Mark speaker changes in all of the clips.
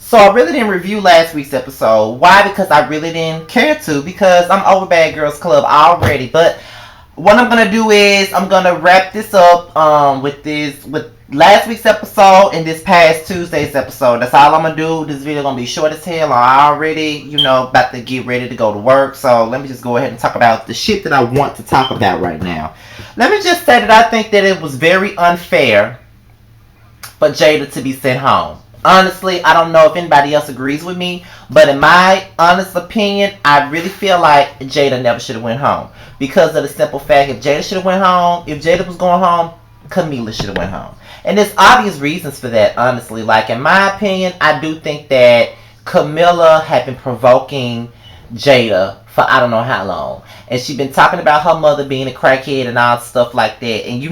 Speaker 1: So I really didn't review last week's episode. Why? Because I really didn't care to. Because I'm over Bad Girls Club already. But what I'm gonna do is I'm gonna wrap this up with last week's episode and this past Tuesday's episode. That's all I'm gonna do. This video gonna be short as hell. I already, about to get ready to go to work. So let me just go ahead and talk about the shit that I want to talk about right now. Let me just say that I think that it was very unfair for Jada to be sent home. Honestly, I don't know if anybody else agrees with me, but in my honest opinion, I really feel like Jada never should have went home. Because of the simple fact, if Jada should have went home, if Jada was going home, Camila should have went home. And there's obvious reasons for that, honestly. Like, in my opinion, I do think that Camila had been provoking Jada for I don't know how long. And she's been talking about her mother being a crackhead and all stuff like that. And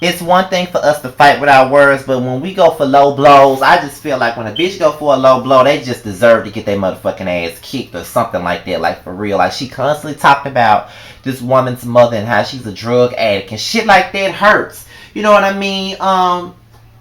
Speaker 1: it's one thing for us to fight with our words, but when we go for low blows, I just feel like when a bitch go for a low blow, they just deserve to get their motherfucking ass kicked or something like that. Like, for real. Like, she constantly talked about this woman's mother and how she's a drug addict and shit like that hurts. You know what I mean?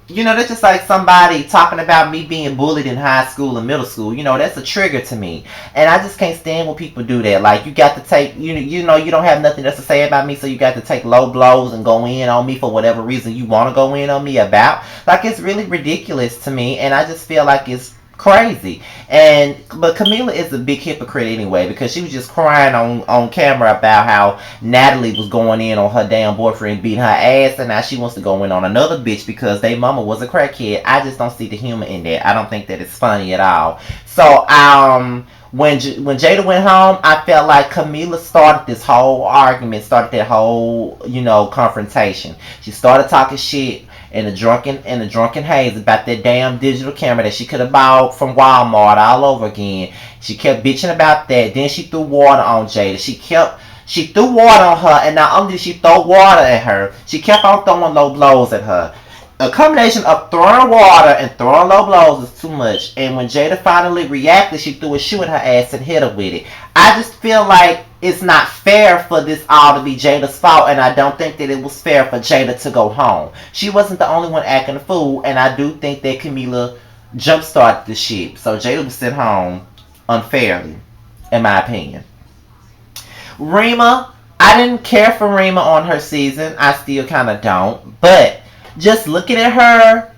Speaker 1: That's just like somebody talking about me being bullied in high school and middle school. That's a trigger to me. And I just can't stand when people do that. Like, you got to take, you don't have nothing else to say about me, so you got to take low blows and go in on me for whatever reason you want to go in on me about. Like, it's really ridiculous to me, and I just feel like it's crazy. But Camila is a big hypocrite anyway, because she was just crying on camera about how Natalie was going in on her damn boyfriend, beating her ass, and now she wants to go in on another bitch because they mama was a crackhead. I just don't see the humor in that. I don't think that it's funny at all. So when Jada went home, I felt like Camila started this whole argument, started that whole confrontation. She started talking shit in a drunken haze about that damn digital camera that she could have bought from Walmart all over again. She kept bitching about that. Then she threw water on Jada. She threw water on her, and not only did she throw water at her, she kept on throwing low blows at her. A combination of throwing water and throwing low blows is too much. And when Jada finally reacted, she threw a shoe at her ass and hit her with it. I just feel like it's not fair for this all to be Jada's fault, and I don't think that it was fair for Jada to go home. She wasn't the only one acting a fool, and I do think that Camila jump-started the shit. So Jada was sent home unfairly, in my opinion. Rima, I didn't care for Rima on her season. I still kind of don't. But just looking at her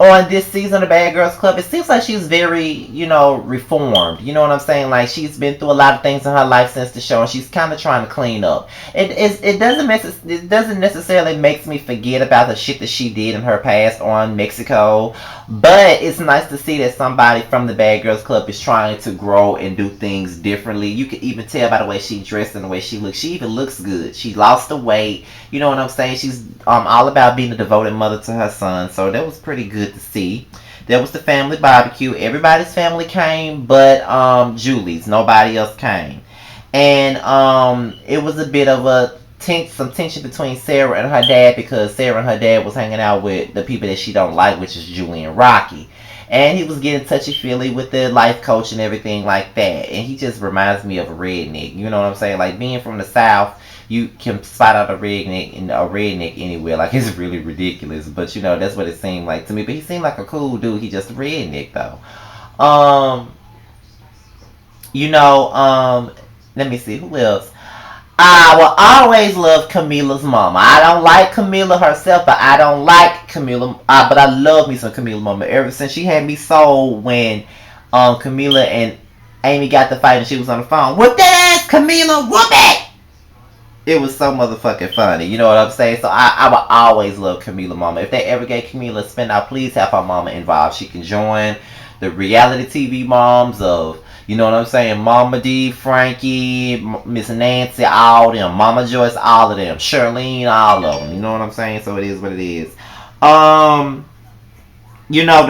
Speaker 1: on this season of Bad Girls Club, it seems like she's very, reformed. You know what I'm saying? Like, she's been through a lot of things in her life since the show, and she's kind of trying to clean up. It doesn't necessarily make me forget about the shit that she did in her past on Mexico, but it's nice to see that somebody from the Bad Girls Club is trying to grow and do things differently. You can even tell by the way she dressed and the way she looks. She even looks good. She lost the weight. You know what I'm saying? She's all about being a devoted mother to her son, so that was pretty good to see. There was the family barbecue. Everybody's family came, but Julie's. Nobody else came, and it was a bit of some tension between Sarah and her dad, because Sarah and her dad was hanging out with the people that she don't like, which is Julie and Rocky. And he was getting touchy-feely with the life coach and everything like that. And he just reminds me of a redneck. You know what I'm saying? Like, being from the South, you can spot out a redneck anywhere. Like, it's really ridiculous. But, that's what it seemed like to me. But he seemed like a cool dude. He just a redneck, though. Let me see. Who else? I will always love Camila's mama. I don't like Camila herself, but I don't like Camila. But I love me some Camila mama. Ever since she had me sold when Camila and Amy got the fight and she was on the phone. Whoop that ass, Camila, whoop it! It was so motherfucking funny. You know what I'm saying? So I will always love Camila mama. If they ever gave Camila a spin out, please have her mama involved. She can join the reality TV moms of, you know what I'm saying, Mama D, Frankie, Miss Nancy, all them, Mama Joyce, all of them, Charlene, all of them. You know what I'm saying? So it is what it is. The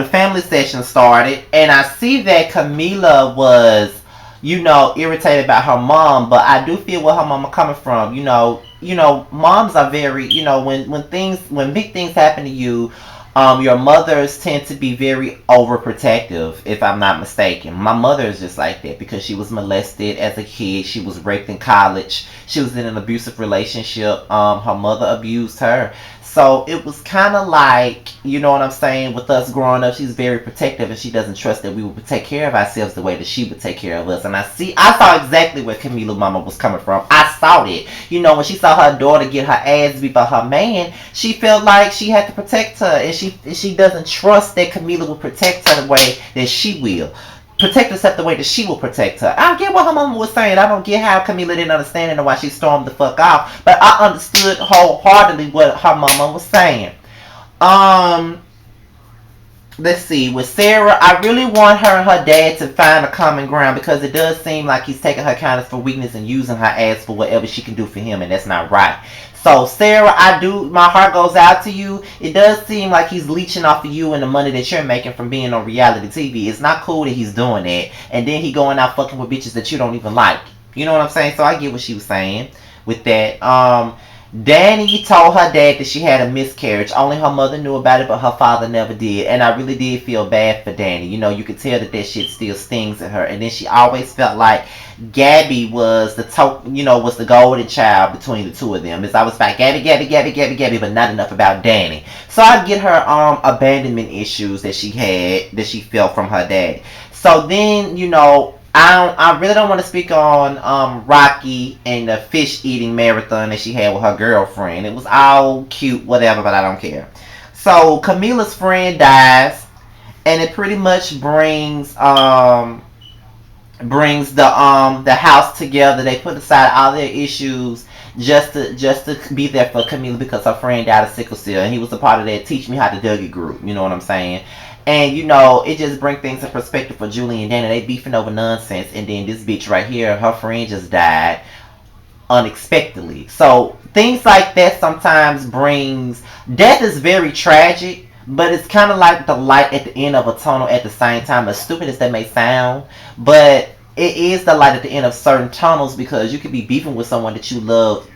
Speaker 1: family session started, and I see that Camila was, irritated about her mom, but I do feel where her mama coming from. Moms are very, when big things happen to you, your mothers tend to be very overprotective, if I'm not mistaken. My mother is just like that because she was molested as a kid. She was raped in college. She was in an abusive relationship. Her mother abused her. So it was kind of like, you know what I'm saying, with us growing up, she's very protective and she doesn't trust that we would take care of ourselves the way that she would take care of us. And I saw exactly where Camila mama was coming from. I saw it. You know, when she saw her daughter get her ass beat by her man, she felt like she had to protect her, and she doesn't trust that Camila will protect her the way that she will protect herself the way that she will protect her. I get what her mama was saying. I don't get how Camila didn't understand it and why she stormed the fuck off. But I understood wholeheartedly what her mama was saying. Um, let's see. With Sarah, I really want her and her dad to find a common ground, because it does seem like he's taking her kindness for weakness and using her ass for whatever she can do for him, and that's not right. So Sarah, my heart goes out to you. It does seem like he's leeching off of you and the money that you're making from being on reality TV. It's not cool that he's doing that, and then he going out fucking with bitches that you don't even like. You know what I'm saying? So I get what she was saying with that. Danny told her dad that she had a miscarriage. Only her mother knew about it, but her father never did. And I really did feel bad for Danny. You know, you could tell that shit still stings at her. And then she always felt like Gabby was was the golden child between the two of them. It's always about Gabby, Gabby, Gabby, Gabby, Gabby, but not enough about Danny. So I get her abandonment issues that she felt from her dad. So then, I really don't want to speak on Rocky and the fish eating marathon that she had with her girlfriend. It was all cute, whatever, but I don't care. So Camila's friend dies, and it pretty much brings the house together. They put aside all their issues just to be there for Camila, because her friend died of sickle cell, and he was a part of that Teach Me How to Dougie group. You know what I'm saying? And it just brings things in perspective for Julie and Dana. They beefing over nonsense, and then this bitch right here, her friend just died unexpectedly. So things like that sometimes brings death is very tragic, but it's kind of like the light at the end of a tunnel at the same time. As stupid as that may sound, but it is the light at the end of certain tunnels, because you could be beefing with someone that you love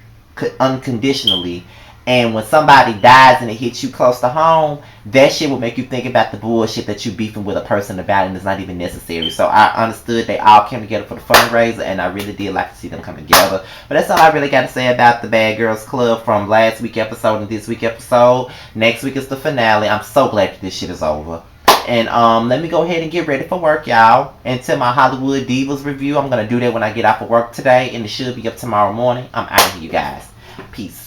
Speaker 1: unconditionally, and when somebody dies and it hits you close to home, that shit will make you think about the bullshit that you beefing with a person about, and it's not even necessary. So I understood they all came together for the fundraiser, and I really did like to see them come together. But that's all I really got to say about the Bad Girls Club from last week episode and this week episode. Next week is the finale. I'm so glad that this shit is over. And let me go ahead and get ready for work, y'all. And to my Hollywood Divas review, I'm going to do that when I get off of work today, and it should be up tomorrow morning. I'm out of here, you guys. Peace.